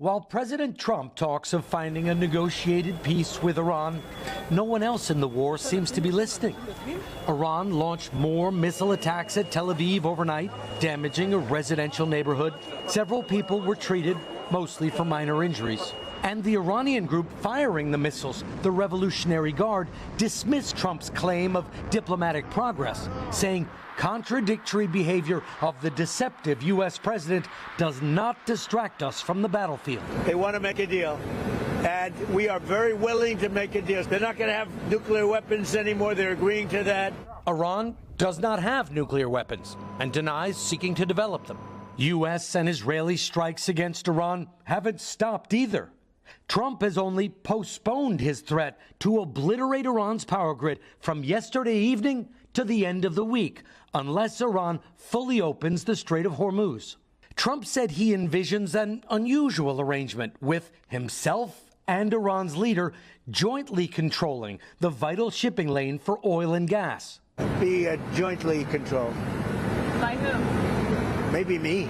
While President Trump talks of finding a negotiated peace with Iran, no one else in the war seems to be listening. Iran launched more missile attacks at Tel Aviv overnight, damaging a residential neighborhood. Several people were treated, mostly for minor injuries. And the Iranian group firing the missiles, the Revolutionary Guard, dismissed Trump's claim of diplomatic progress, saying contradictory behavior of the deceptive U.S. president does not distract us from the battlefield. They want to make a deal, and we are very willing to make a deal. They're not going to have nuclear weapons anymore. They're agreeing to that. Iran does not have nuclear weapons and denies seeking to develop them. U.S. and Israeli strikes against Iran haven't stopped either. Trump has only postponed his threat to obliterate Iran's power grid from yesterday evening to the end of the week, unless Iran fully opens the Strait of Hormuz. Trump said he envisions an unusual arrangement with himself and Iran's leader jointly controlling the vital shipping lane for oil and gas. Be jointly controlled. By who? Maybe me.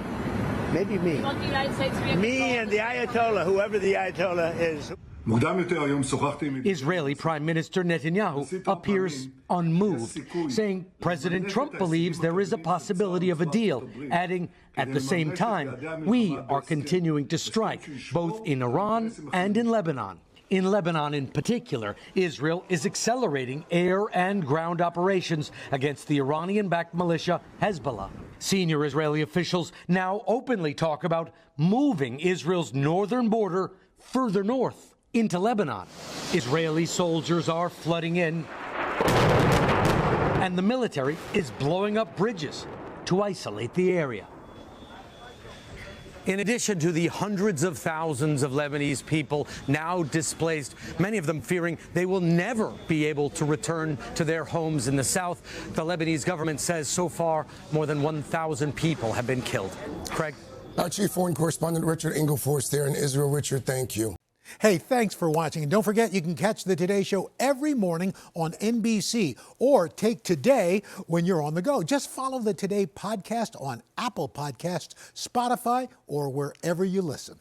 Maybe me. You want the United States to be Me and the Ayatollah, whoever the Ayatollah is. Israeli Prime Minister Netanyahu appears unmoved, saying President Trump believes there is a possibility of a deal, adding, at the same time, we are continuing to strike, both in Iran and in Lebanon. In Lebanon in particular, Israel is accelerating air and ground operations against the Iranian-backed militia Hezbollah. Senior Israeli officials now openly talk about moving Israel's northern border further north into Lebanon. Israeli soldiers are flooding in, and the military is blowing up bridges to isolate the area. In addition to the hundreds of thousands of Lebanese people now displaced, many of them fearing they will never be able to return to their homes in the south, the Lebanese government says so far more than 1,000 people have been killed. Craig? Our chief foreign correspondent Richard Engel for us there in Israel. Richard, thank you. Hey, thanks for watching. And don't forget, you can catch the Today Show every morning on NBC or take Today when you're on the go. Just follow the Today podcast on Apple Podcasts, Spotify, or wherever you listen.